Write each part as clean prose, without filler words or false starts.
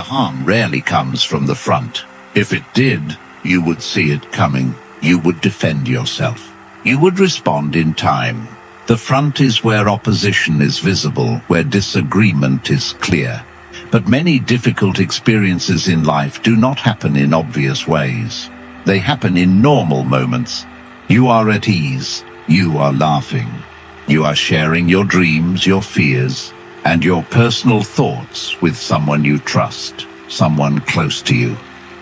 The harm rarely comes from the front. If it did, you would see it coming. You would defend yourself. You would respond in time. The front is where opposition is visible, where disagreement is clear. But many difficult experiences in life do not happen in obvious ways. They happen in normal moments. You are at ease. You are laughing. You are sharing your dreams, your fears, and your personal thoughts with someone you trust, someone close to you.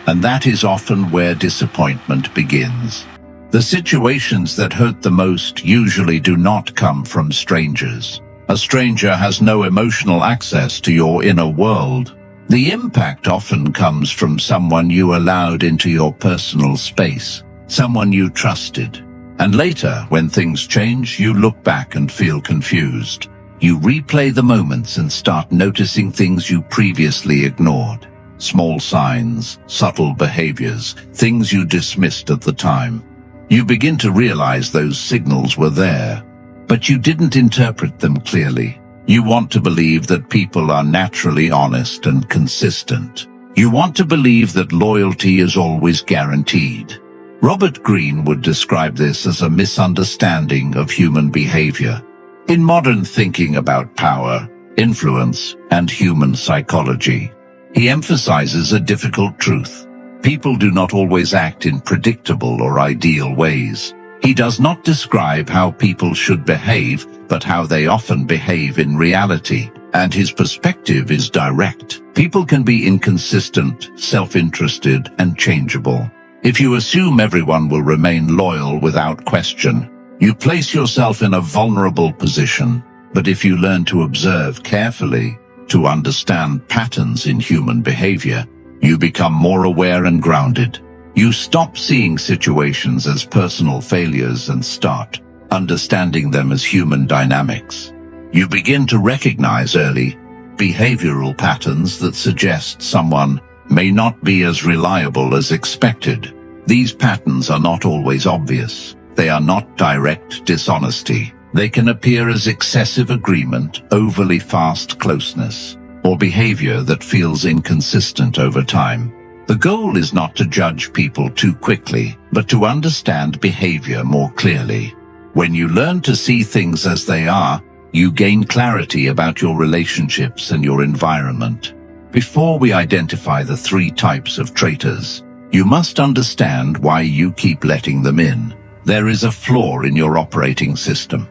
And that is often where disappointment begins. The situations that hurt the most usually do not come from strangers. A stranger has no emotional access to your inner world. The impact often comes from someone you allowed into your personal space, someone you trusted. And later, when things change, you look back and feel confused. You replay the moments and start noticing things you previously ignored. Small signs, subtle behaviors, things you dismissed at the time. You begin to realize those signals were there, but you didn't interpret them clearly. You want to believe that people are naturally honest and consistent. You want to believe that loyalty is always guaranteed. Robert Greene would describe this as a misunderstanding of human behavior. In modern thinking about power, influence, and human psychology, he emphasizes a difficult truth. People do not always act in predictable or ideal ways. He does not describe how people should behave, but how they often behave in reality. And his perspective is direct. People can be inconsistent, self-interested, and changeable. If you assume everyone will remain loyal without question, you place yourself in a vulnerable position. But if you learn to observe carefully, to understand patterns in human behavior, you become more aware and grounded. You stop seeing situations as personal failures and start understanding them as human dynamics. You begin to recognize early behavioral patterns that suggest someone may not be as reliable as expected. These patterns are not always obvious. They are not direct dishonesty. They can appear as excessive agreement, overly fast closeness, or behavior that feels inconsistent over time. The goal is not to judge people too quickly, but to understand behavior more clearly. When you learn to see things as they are, you gain clarity about your relationships and your environment. Before we identify the 3 types of traitors, you must understand why you keep letting them in. There is a flaw in your operating system.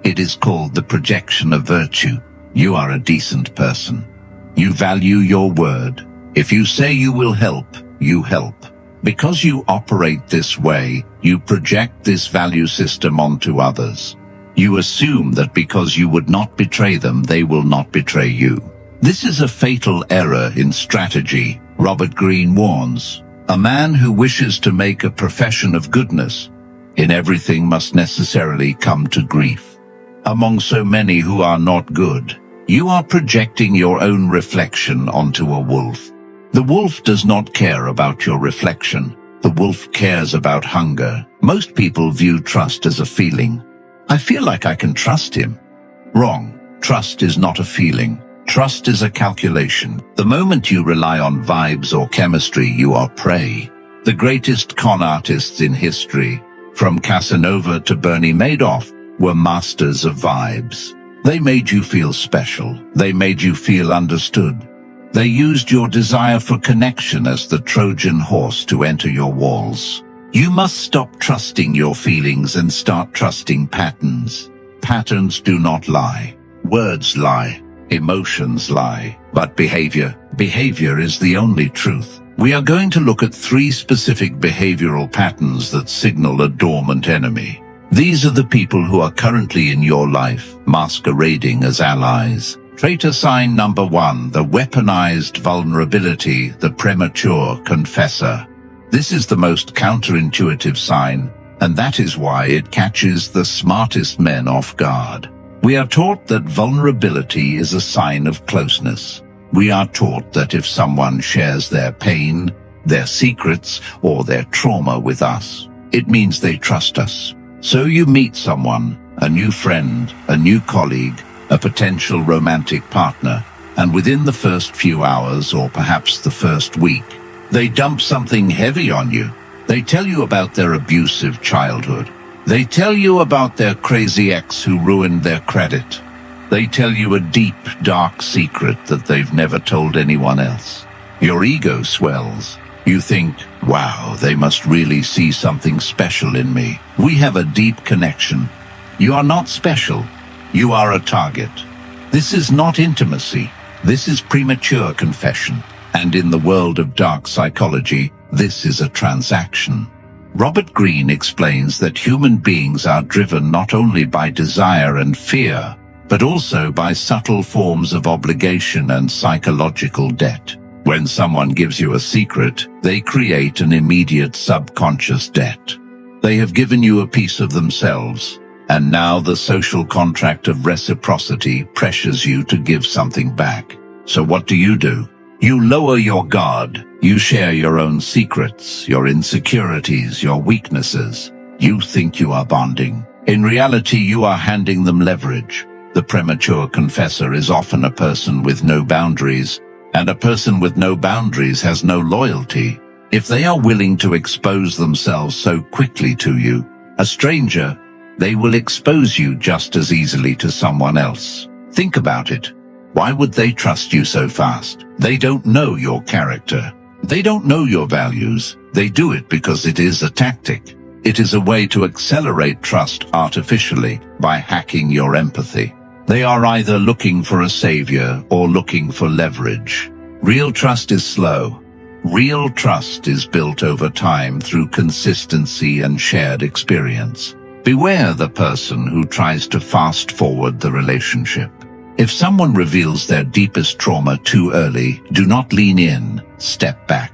It is called the projection of virtue. You are a decent person. You value your word. If you say you will help, you help. Because you operate this way, you project this value system onto others. You assume that because you would not betray them, they will not betray you. This is a fatal error in strategy. Robert Greene warns, a man who wishes to make a profession of goodness in everything must necessarily come to grief. Among so many who are not good, you are projecting your own reflection onto a wolf. The wolf does not care about your reflection. The wolf cares about hunger. Most people view trust as a feeling. I feel like I can trust him. Wrong. Trust is not a feeling. Trust is a calculation. The moment you rely on vibes or chemistry, you are prey. The greatest con artists in history, from Casanova to Bernie Madoff, were masters of vibes. They made you feel special. They made you feel understood. They used your desire for connection as the Trojan horse to enter your walls. You must stop trusting your feelings and start trusting patterns. Patterns do not lie. Words lie. Emotions lie. But behavior is the only truth. We are going to look at 3 specific behavioral patterns that signal a dormant enemy. These are the people who are currently in your life, masquerading as allies. Traitor sign number 1, the weaponized vulnerability, the premature confessor. This is the most counterintuitive sign, and that is why it catches the smartest men off guard. We are taught that vulnerability is a sign of closeness. We are taught that if someone shares their pain, their secrets, or their trauma with us, it means they trust us. So you meet someone, a new friend, a new colleague, a potential romantic partner, And within the first few hours, or perhaps the first week, they dump something heavy on you. They tell you about their abusive childhood. They tell you about their crazy ex who ruined their credit. They tell you a deep, dark secret that they've never told anyone else. Your ego swells. You think, wow, they must really see something special in me. We have a deep connection. You are not special. You are a target. This is not intimacy. This is premature confession. And in the world of dark psychology, this is a transaction. Robert Greene explains that human beings are driven not only by desire and fear, but also by subtle forms of obligation and psychological debt. When someone gives you a secret, they create an immediate subconscious debt. They have given you a piece of themselves, and now the social contract of reciprocity pressures you to give something back. So what do? You lower your guard. You share your own secrets, your insecurities, your weaknesses. You think you are bonding. In reality, you are handing them leverage. The premature confessor is often a person with no boundaries, and a person with no boundaries has no loyalty. If they are willing to expose themselves so quickly to you, a stranger, they will expose you just as easily to someone else. Think about it. Why would they trust you so fast? They don't know your character. They don't know your values. They do it because it is a tactic. It is a way to accelerate trust artificially by hacking your empathy. They are either looking for a savior or looking for leverage. Real trust is slow. Real trust is built over time through consistency and shared experience. Beware the person who tries to fast forward the relationship. If someone reveals their deepest trauma too early, do not lean in, step back.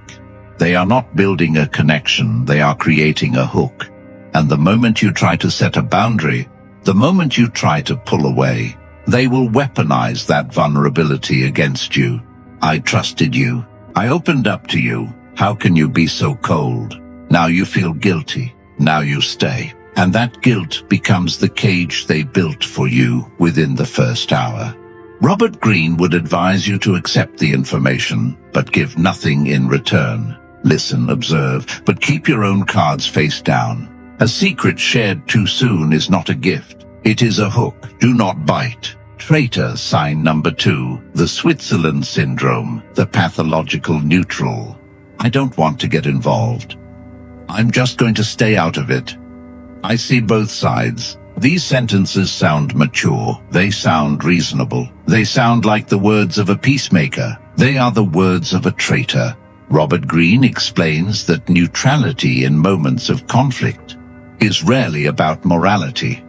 They are not building a connection, they are creating a hook. And the moment you try to set a boundary, the moment you try to pull away, they will weaponize that vulnerability against you. I trusted you. I opened up to you. How can you be so cold? Now you feel guilty. Now you stay. And that guilt becomes the cage they built for you within the first hour. Robert Greene would advise you to accept the information, but give nothing in return. Listen, observe, but keep your own cards face down. A secret shared too soon is not a gift. It is a hook. Do not bite. Traitor sign number 2, the Switzerland syndrome, the pathological neutral. I don't want to get involved. I'm just going to stay out of it. I see both sides. These sentences sound mature. They sound reasonable. They sound like the words of a peacemaker. They are the words of a traitor. Robert Greene explains that neutrality in moments of conflict is rarely about morality.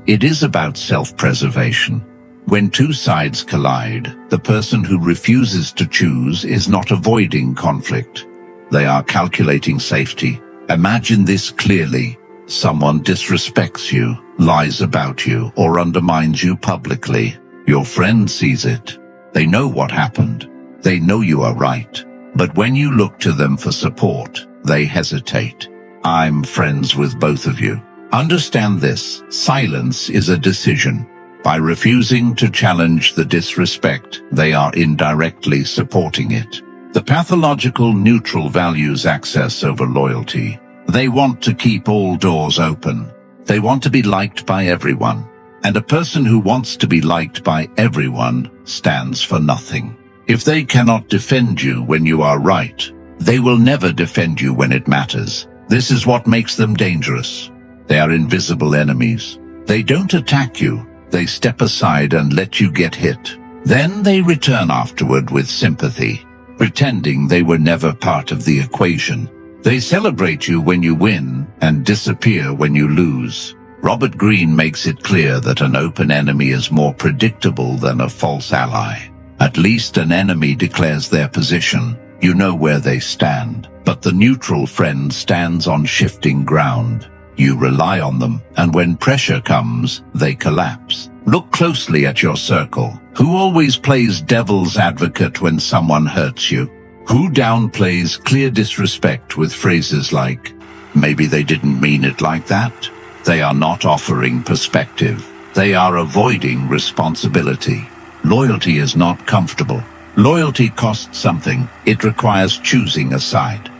It is about self-preservation. When two sides collide, the person who refuses to choose is not avoiding conflict. They are calculating safety. Imagine this clearly. Someone disrespects you, lies about you, or undermines you publicly. Your friend sees it. They know what happened. They know you are right. But when you look to them for support, they hesitate. I'm friends with both of you. Understand this. Silence is a decision. By refusing to challenge the disrespect, they are indirectly supporting it. The pathological neutral values access over loyalty. They want to keep all doors open. They want to be liked by everyone. And a person who wants to be liked by everyone stands for nothing. If they cannot defend you when you are right, they will never defend you when it matters. This is what makes them dangerous. They are invisible enemies. They don't attack you. They step aside and let you get hit. Then they return afterward with sympathy, pretending they were never part of the equation. They celebrate you when you win and disappear when you lose. Robert Greene makes it clear that an open enemy is more predictable than a false ally. At least an enemy declares their position. You know where they stand. But the neutral friend stands on shifting ground. You rely on them, and when pressure comes, they collapse. Look closely at your circle. Who always plays devil's advocate when someone hurts you? Who downplays clear disrespect with phrases like, maybe they didn't mean it like that? They are not offering perspective. They are avoiding responsibility. Loyalty is not comfortable. Loyalty costs something. It requires choosing a side.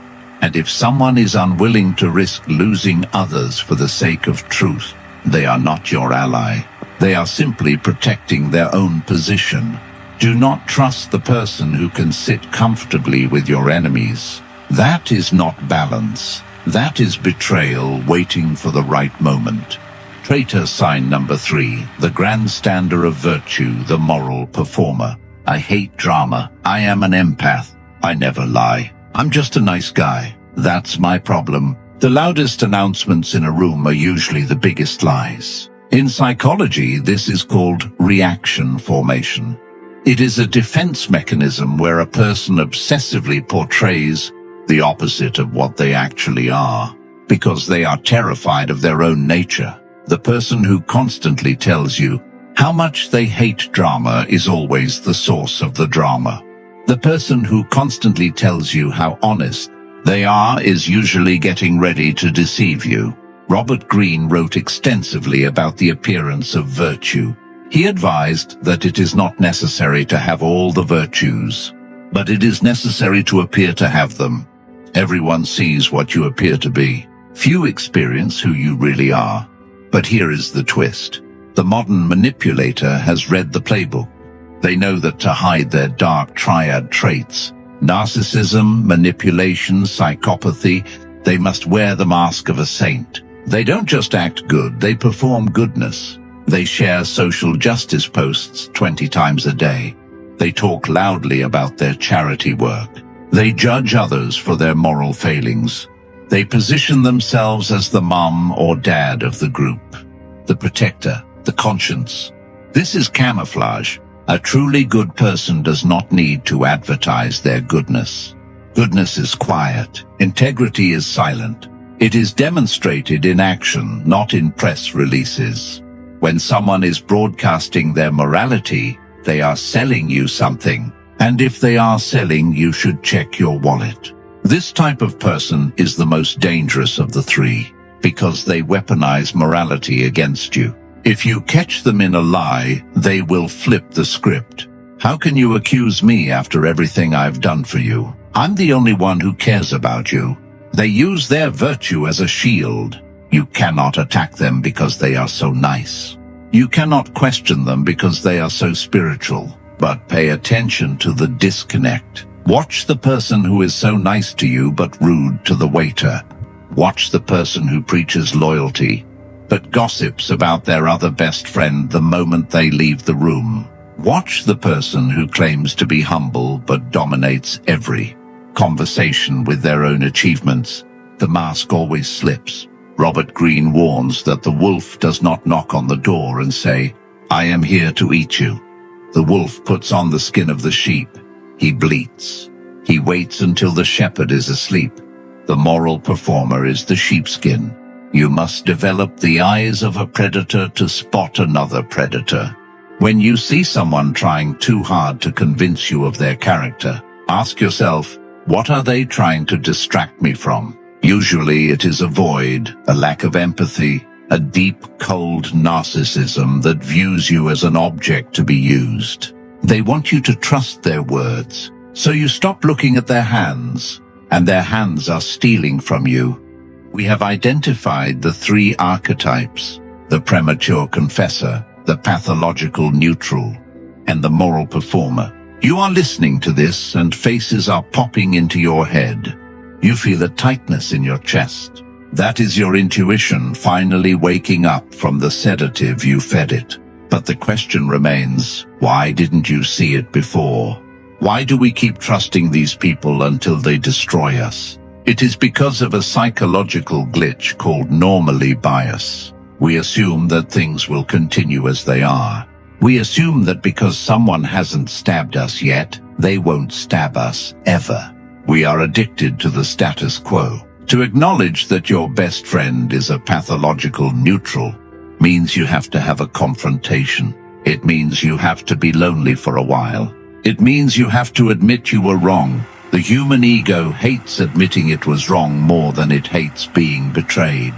And if someone is unwilling to risk losing others for the sake of truth, they are not your ally. They are simply protecting their own position. Do not trust the person who can sit comfortably with your enemies. That is not balance. That is betrayal waiting for the right moment. Traitor sign number 3, the grandstander of virtue, the moral performer. I hate drama. I am an empath. I never lie. I'm just a nice guy. That's my problem. The loudest announcements in a room are usually the biggest lies. In psychology, this is called reaction formation. It is a defense mechanism where a person obsessively portrays the opposite of what they actually are, because they are terrified of their own nature. The person who constantly tells you how much they hate drama is always the source of the drama. The person who constantly tells you how honest they are is usually getting ready to deceive you. Robert Greene wrote extensively about the appearance of virtue. He advised that it is not necessary to have all the virtues, but it is necessary to appear to have them. Everyone sees what you appear to be. Few experience who you really are. But here is the twist. The modern manipulator has read the playbook. They know that to hide their dark triad traits, narcissism, manipulation, psychopathy, they must wear the mask of a saint. They don't just act good, they perform goodness. They share social justice posts 20 times a day. They talk loudly about their charity work. They judge others for their moral failings. They position themselves as the mom or dad of the group, the protector, the conscience. This is camouflage. A truly good person does not need to advertise their goodness. Goodness is quiet. Integrity is silent. It is demonstrated in action, not in press releases. When someone is broadcasting their morality, they are selling you something. And if they are selling, you should check your wallet. This type of person is the most dangerous of the three, because they weaponize morality against you. If you catch them in a lie, they will flip the script. How can you accuse me after everything I've done for you? I'm the only one who cares about you. They use their virtue as a shield. You cannot attack them because they are so nice. You cannot question them because they are so spiritual. But pay attention to the disconnect. Watch the person who is so nice to you but rude to the waiter. Watch the person who preaches loyalty but gossips about their other best friend the moment they leave the room. Watch the person who claims to be humble but dominates every conversation with their own achievements. The mask always slips. Robert Greene warns that the wolf does not knock on the door and say, "I am here to eat you." The wolf puts on the skin of the sheep. He bleats. He waits until the shepherd is asleep. The moral performer is the sheepskin. You must develop the eyes of a predator to spot another predator. When you see someone trying too hard to convince you of their character, ask yourself, what are they trying to distract me from? Usually it is a void, a lack of empathy, a deep, cold narcissism that views you as an object to be used. They want you to trust their words, so you stop looking at their hands, and their hands are stealing from you. We have identified the three archetypes: the premature confessor, the pathological neutral, and the moral performer. You are listening to this and faces are popping into your head. You feel a tightness in your chest. That is your intuition finally waking up from the sedative you fed it. But the question remains, why didn't you see it before? Why do we keep trusting these people until they destroy us? It is because of a psychological glitch called normally bias. We assume that things will continue as they are. We assume that because someone hasn't stabbed us yet, they won't stab us ever. We are addicted to the status quo. To acknowledge that your best friend is a pathological neutral means you have to have a confrontation. It means you have to be lonely for a while. It means you have to admit you were wrong. The human ego hates admitting it was wrong more than it hates being betrayed.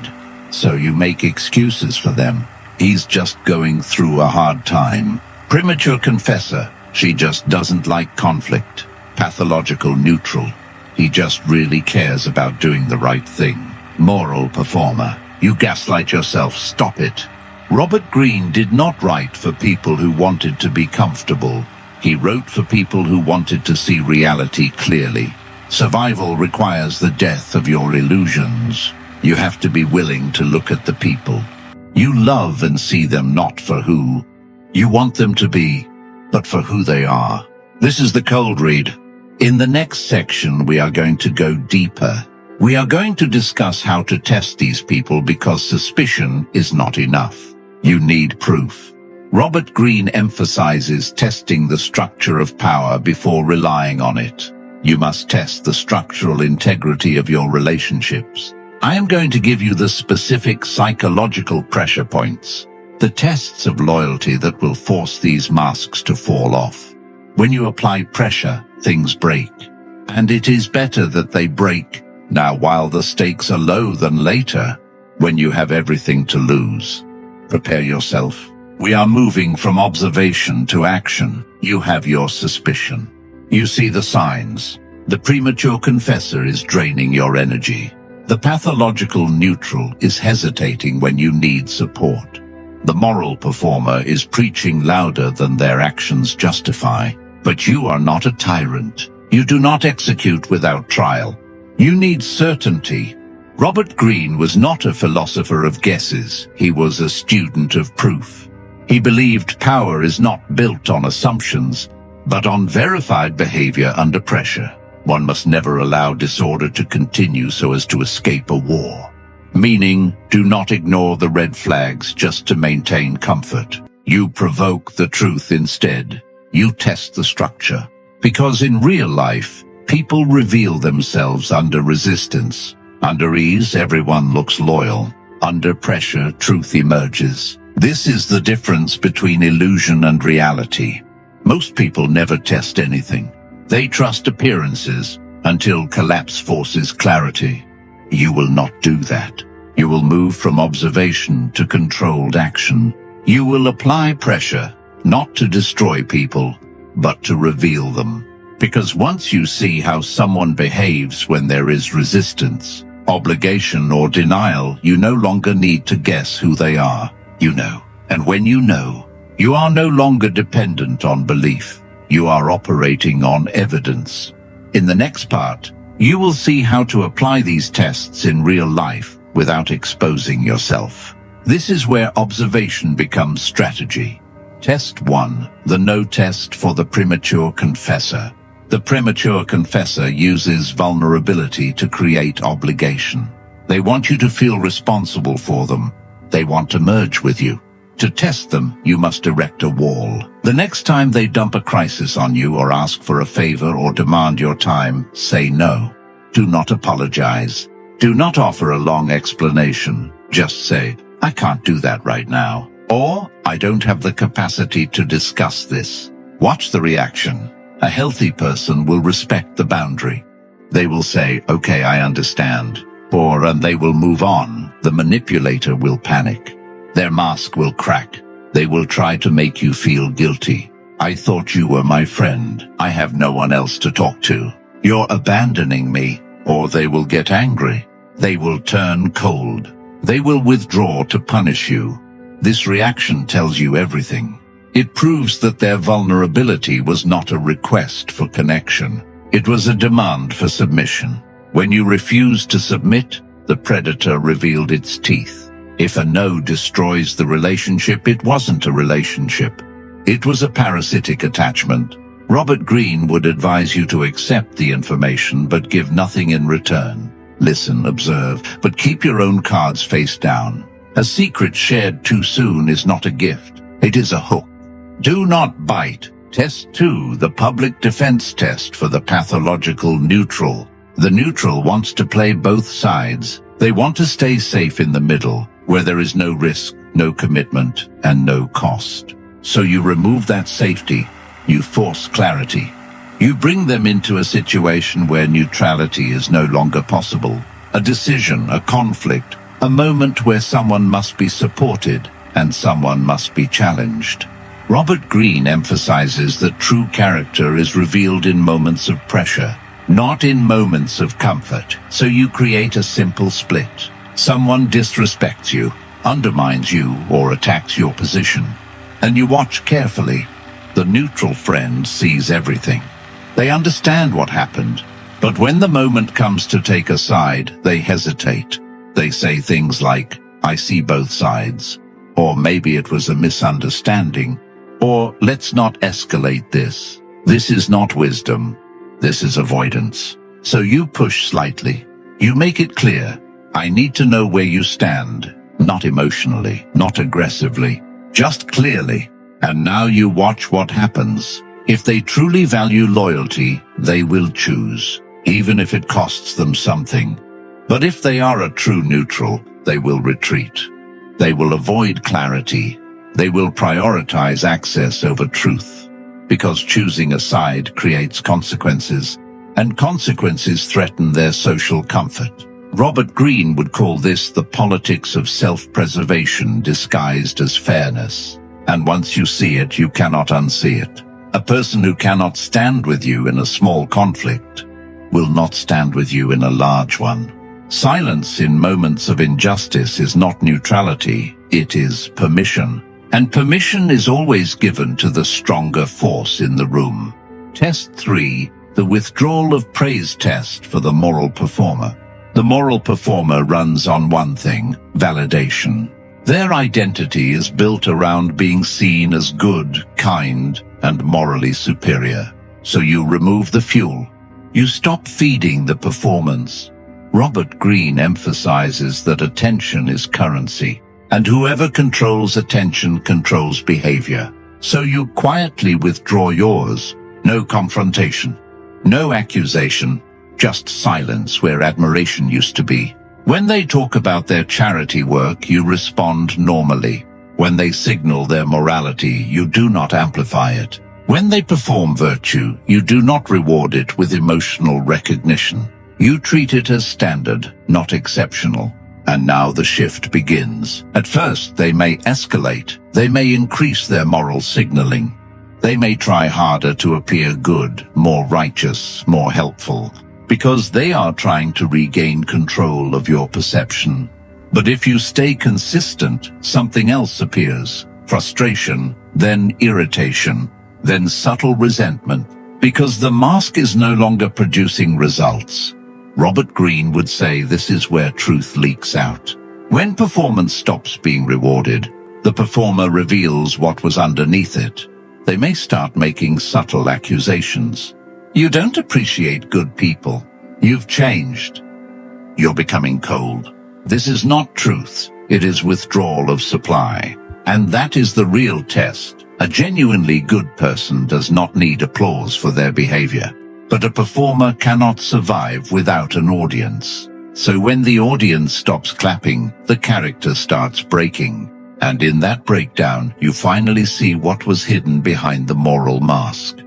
So you make excuses for them. He's just going through a hard time. Premature confessor. She just doesn't like conflict. Pathological neutral. He just really cares about doing the right thing. Moral performer. You gaslight yourself, stop it. Robert Greene did not write for people who wanted to be comfortable. He wrote for people who wanted to see reality clearly. Survival requires the death of your illusions. You have to be willing to look at the people you love and see them not for who you want them to be, but for who they are. This is the cold read. In the next section, we are going to go deeper. We are going to discuss how to test these people because suspicion is not enough. You need proof. Robert Greene emphasizes testing the structure of power before relying on it. You must test the structural integrity of your relationships. I am going to give you the specific psychological pressure points, the tests of loyalty that will force these masks to fall off. When you apply pressure, things break. And it is better that they break now while the stakes are low than later, when you have everything to lose. Prepare yourself. We are moving from observation to action. You have your suspicion. You see the signs. The premature confessor is draining your energy. The pathological neutral is hesitating when you need support. The moral performer is preaching louder than their actions justify. But you are not a tyrant. You do not execute without trial. You need certainty. Robert Greene was not a philosopher of guesses. He was a student of proof. He believed power is not built on assumptions, but on verified behavior under pressure. One must never allow disorder to continue so as to escape a war. Meaning, do not ignore the red flags just to maintain comfort. You provoke the truth instead. You test the structure. Because in real life, people reveal themselves under resistance. Under ease, everyone looks loyal. Under pressure, truth emerges. This is the difference between illusion and reality. Most people never test anything. They trust appearances until collapse forces clarity. You will not do that. You will move from observation to controlled action. You will apply pressure, not to destroy people, but to reveal them. Because once you see how someone behaves when there is resistance, obligation or denial, you no longer need to guess who they are. You know. And when you know, you are no longer dependent on belief. You are operating on evidence. In the next part, you will see how to apply these tests in real life without exposing yourself. This is where observation becomes strategy. Test 1, the no test for the premature confessor. The premature confessor uses vulnerability to create obligation. They want you to feel responsible for them. They want to merge with you. To test them, you must erect a wall. The next time they dump a crisis on you or ask for a favor or demand your time, say no. Do not apologize. Do not offer a long explanation. Just say, I can't do that right now. Or, I don't have the capacity to discuss this. Watch the reaction. A healthy person will respect the boundary. They will say, okay, I understand. And they will move on. The manipulator will panic. Their mask will crack. They will try to make you feel guilty. I thought you were my friend. I have no one else to talk to. You're abandoning me. Or they will get angry. They will turn cold. They will withdraw to punish you. This reaction tells you everything. It proves that their vulnerability was not a request for connection. It was a demand for submission. When you refused to submit, the predator revealed its teeth. If a no destroys the relationship, it wasn't a relationship. It was a parasitic attachment. Robert Greene would advise you to accept the information but give nothing in return. Listen, observe, but keep your own cards face down. A secret shared too soon is not a gift. It is a hook. Do not bite. Test 2, the public defense test for the pathological neutral. The neutral wants to play both sides. They want to stay safe in the middle, where there is no risk, no commitment, and no cost. So you remove that safety. You force clarity. You bring them into a situation where neutrality is no longer possible. A decision, a conflict, a moment where someone must be supported and someone must be challenged. Robert Greene emphasizes that true character is revealed in moments of pressure, not in moments of comfort. So you create a simple split. Someone disrespects you, undermines you, or attacks your position, and you watch carefully. The neutral friend sees everything. They understand what happened, but when the moment comes to take a side, they hesitate. They say things like, "I see both sides," or "maybe it was a misunderstanding," or "let's not escalate this." This is not wisdom. This is avoidance. So you push slightly. You make it clear, "I need to know where you stand," not emotionally, not aggressively, just clearly. And now you watch what happens. If they truly value loyalty, they will choose, even if it costs them something. But if they are a true neutral, they will retreat. They will avoid clarity. They will prioritize access over truth. Because choosing a side creates consequences, and consequences threaten their social comfort. Robert Greene would call this the politics of self-preservation disguised as fairness. And once you see it, you cannot unsee it. A person who cannot stand with you in a small conflict will not stand with you in a large one. Silence in moments of injustice is not neutrality, it is permission. And permission is always given to the stronger force in the room. Test 3, the withdrawal of praise test for the moral performer. The moral performer runs on one thing: validation. Their identity is built around being seen as good, kind, and morally superior. So you remove the fuel. You stop feeding the performance. Robert Greene emphasizes that attention is currency, and whoever controls attention controls behavior. So you quietly withdraw yours. No confrontation, no accusation, just silence where admiration used to be. When they talk about their charity work, you respond normally. When they signal their morality, you do not amplify it. When they perform virtue, you do not reward it with emotional recognition. You treat it as standard, not exceptional. And now the shift begins. At first, they may escalate. They may increase their moral signaling. They may try harder to appear good, more righteous, more helpful, because they are trying to regain control of your perception. But if you stay consistent, something else appears. Frustration, then irritation, then subtle resentment, because the mask is no longer producing results. Robert Greene would say this is where truth leaks out. When performance stops being rewarded, the performer reveals what was underneath it. They may start making subtle accusations. You don't appreciate good people. You've changed. You're becoming cold. This is not truth. It is withdrawal of supply. And that is the real test. A genuinely good person does not need applause for their behavior. But a performer cannot survive without an audience. So when the audience stops clapping, the character starts breaking. And in that breakdown, you finally see what was hidden behind the moral mask.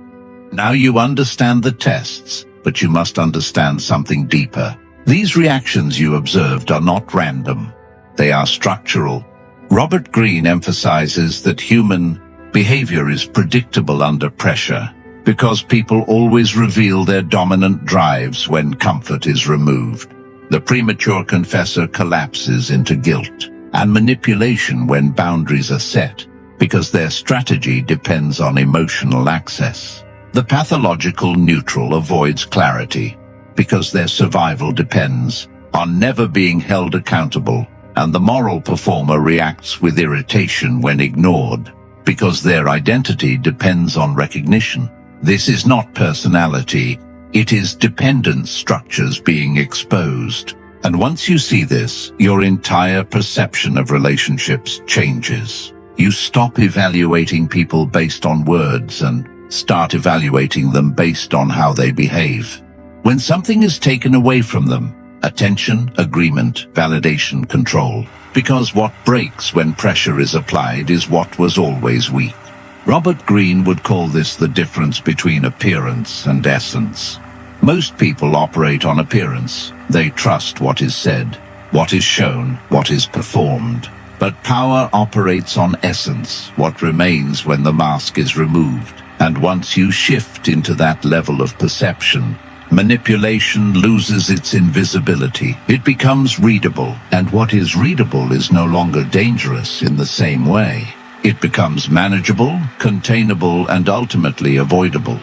Now you understand the tests, but you must understand something deeper. These reactions you observed are not random. They are structural. Robert Greene emphasizes that human behavior is predictable under pressure, because people always reveal their dominant drives when comfort is removed. The premature confessor collapses into guilt and manipulation when boundaries are set, because their strategy depends on emotional access. The pathological neutral avoids clarity, because their survival depends on never being held accountable, and the moral performer reacts with irritation when ignored, because their identity depends on recognition. This is not personality, it is dependence structures being exposed. And once you see this, your entire perception of relationships changes. You stop evaluating people based on words and start evaluating them based on how they behave. When something is taken away from them, attention, agreement, validation, control, because what breaks when pressure is applied is what was always weak. Robert Greene would call this the difference between appearance and essence. Most people operate on appearance. They trust what is said, what is shown, what is performed. But power operates on essence, what remains when the mask is removed. And once you shift into that level of perception, manipulation loses its invisibility. It becomes readable, and what is readable is no longer dangerous in the same way. It becomes manageable, containable, and ultimately avoidable.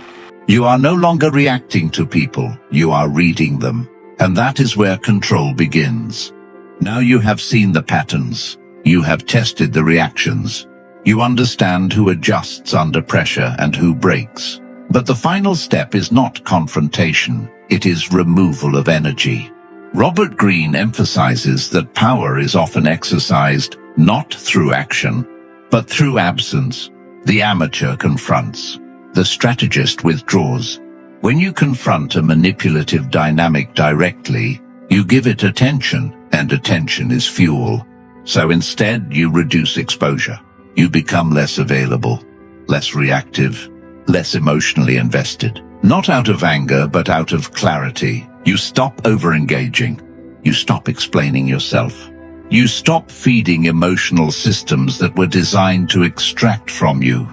You are no longer reacting to people, you are reading them. And that is where control begins. Now you have seen the patterns. You have tested the reactions. You understand who adjusts under pressure and who breaks. But the final step is not confrontation. It is removal of energy. Robert Greene emphasizes that power is often exercised not through action, but through absence. The amateur confronts. The strategist withdraws. When you confront a manipulative dynamic directly, you give it attention, and attention is fuel. So instead, you reduce exposure. You become less available, less reactive, less emotionally invested. Not out of anger, but out of clarity. You stop over-engaging. You stop explaining yourself. You stop feeding emotional systems that were designed to extract from you.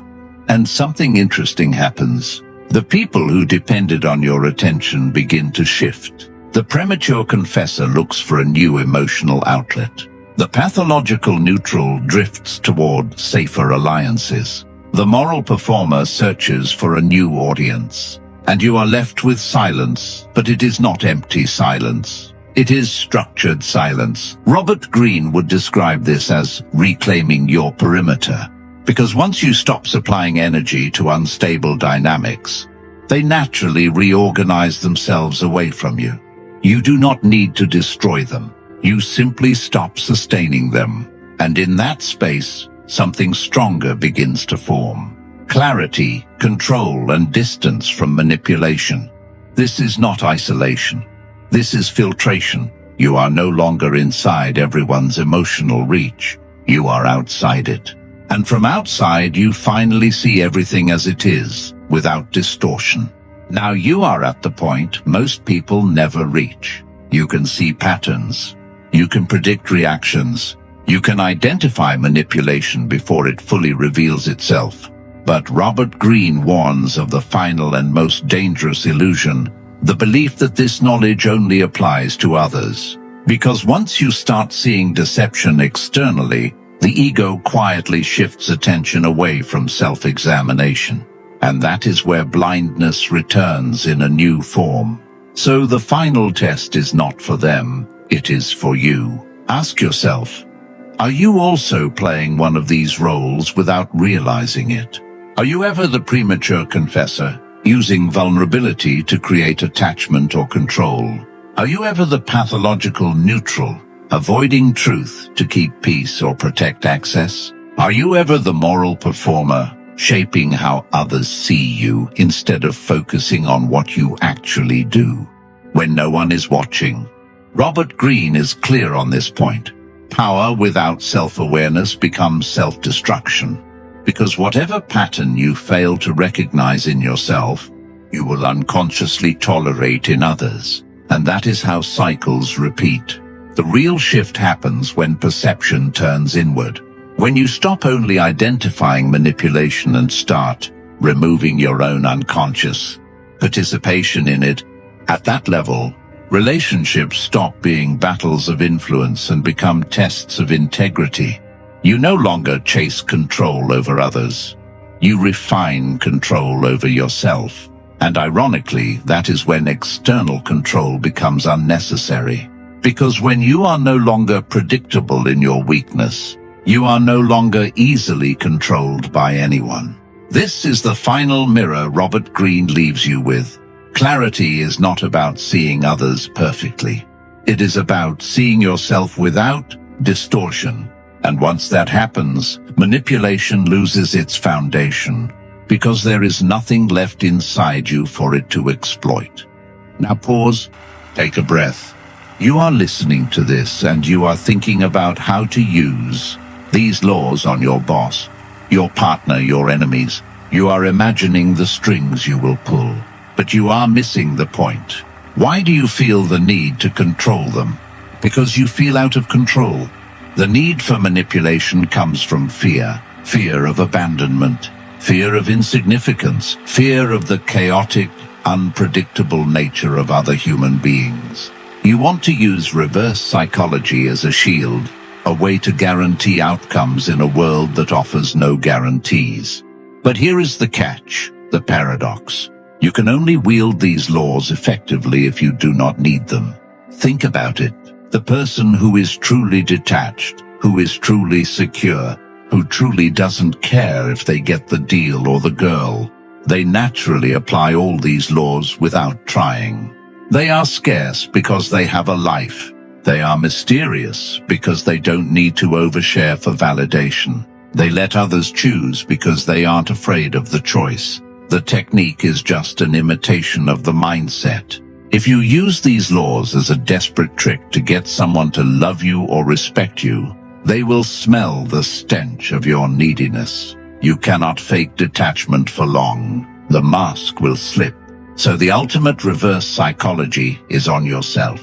And something interesting happens. The people who depended on your attention begin to shift. The premature confessor looks for a new emotional outlet. The pathological neutral drifts toward safer alliances. The moral performer searches for a new audience. And you are left with silence, but it is not empty silence. It is structured silence. Robert Greene would describe this as reclaiming your perimeter. Because once you stop supplying energy to unstable dynamics, they naturally reorganize themselves away from you. You do not need to destroy them. You simply stop sustaining them. And in that space, something stronger begins to form. Clarity, control, and distance from manipulation. This is not isolation. This is filtration. You are no longer inside everyone's emotional reach. You are outside it. And from outside, you finally see everything as it is, without distortion. Now you are at the point most people never reach. You can see patterns. You can predict reactions. You can identify manipulation before it fully reveals itself. But Robert Greene warns of the final and most dangerous illusion, the belief that this knowledge only applies to others. Because once you start seeing deception externally, the ego quietly shifts attention away from self-examination. And that is where blindness returns in a new form. So the final test is not for them, it is for you. Ask yourself, are you also playing one of these roles without realizing it? Are you ever the premature confessor, using vulnerability to create attachment or control? Are you ever the pathological neutral, avoiding truth to keep peace or protect access? Are you ever the moral performer, shaping how others see you instead of focusing on what you actually do? When no one is watching. Robert Greene is clear on this point. Power without self-awareness becomes self-destruction. Because whatever pattern you fail to recognize in yourself, you will unconsciously tolerate in others. And that is how cycles repeat. The real shift happens when perception turns inward. When you stop only identifying manipulation and start removing your own unconscious participation in it. At that level, relationships stop being battles of influence and become tests of integrity. You no longer chase control over others. You refine control over yourself. And ironically, that is when external control becomes unnecessary. Because when you are no longer predictable in your weakness, you are no longer easily controlled by anyone. This is the final mirror Robert Greene leaves you with. Clarity is not about seeing others perfectly. It is about seeing yourself without distortion. And once that happens, manipulation loses its foundation, because there is nothing left inside you for it to exploit. Now pause, take a breath. You are listening to this and you are thinking about how to use these laws on your boss, your partner, your enemies. You are imagining the strings you will pull, but you are missing the point. Why do you feel the need to control them? Because you feel out of control. The need for manipulation comes from fear. Fear of abandonment, fear of insignificance, fear of the chaotic, unpredictable nature of other human beings. You want to use reverse psychology as a shield, a way to guarantee outcomes in a world that offers no guarantees. But here is the catch, the paradox. You can only wield these laws effectively if you do not need them. Think about it. The person who is truly detached, who is truly secure, who truly doesn't care if they get the deal or the girl, they naturally apply all these laws without trying. They are scarce because they have a life. They are mysterious because they don't need to overshare for validation. They let others choose because they aren't afraid of the choice. The technique is just an imitation of the mindset. If you use these laws as a desperate trick to get someone to love you or respect you, they will smell the stench of your neediness. You cannot fake detachment for long. The mask will slip. So the ultimate reverse psychology is on yourself.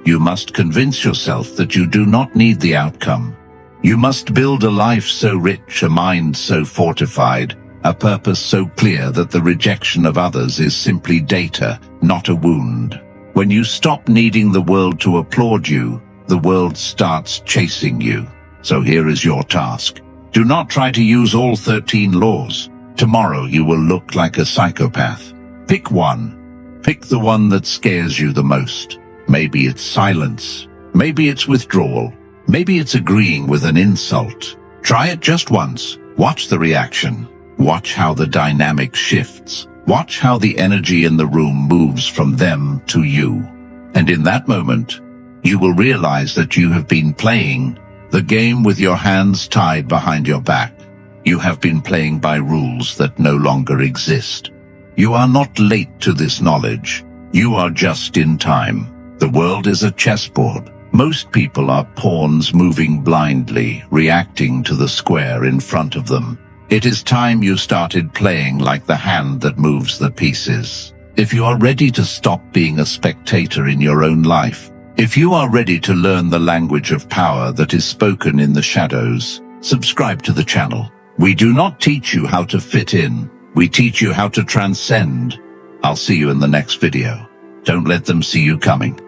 You must convince yourself that you do not need the outcome. You must build a life so rich, a mind so fortified, a purpose so clear that the rejection of others is simply data, not a wound. When you stop needing the world to applaud you, the world starts chasing you. So here is your task. Do not try to use all 13 laws. Tomorrow you will look like a psychopath. Pick one. Pick the one that scares you the most. Maybe it's silence. Maybe it's withdrawal. Maybe it's agreeing with an insult. Try it just once. Watch the reaction. Watch how the dynamic shifts. Watch how the energy in the room moves from them to you. And in that moment, you will realize that you have been playing the game with your hands tied behind your back. You have been playing by rules that no longer exist. You are not late to this knowledge. You are just in time. The world is a chessboard. Most people are pawns moving blindly, reacting to the square in front of them. It is time you started playing like the hand that moves the pieces. If you are ready to stop being a spectator in your own life, if you are ready to learn the language of power that is spoken in the shadows, subscribe to the channel. We do not teach you how to fit in. We teach you how to transcend. I'll see you in the next video. Don't let them see you coming.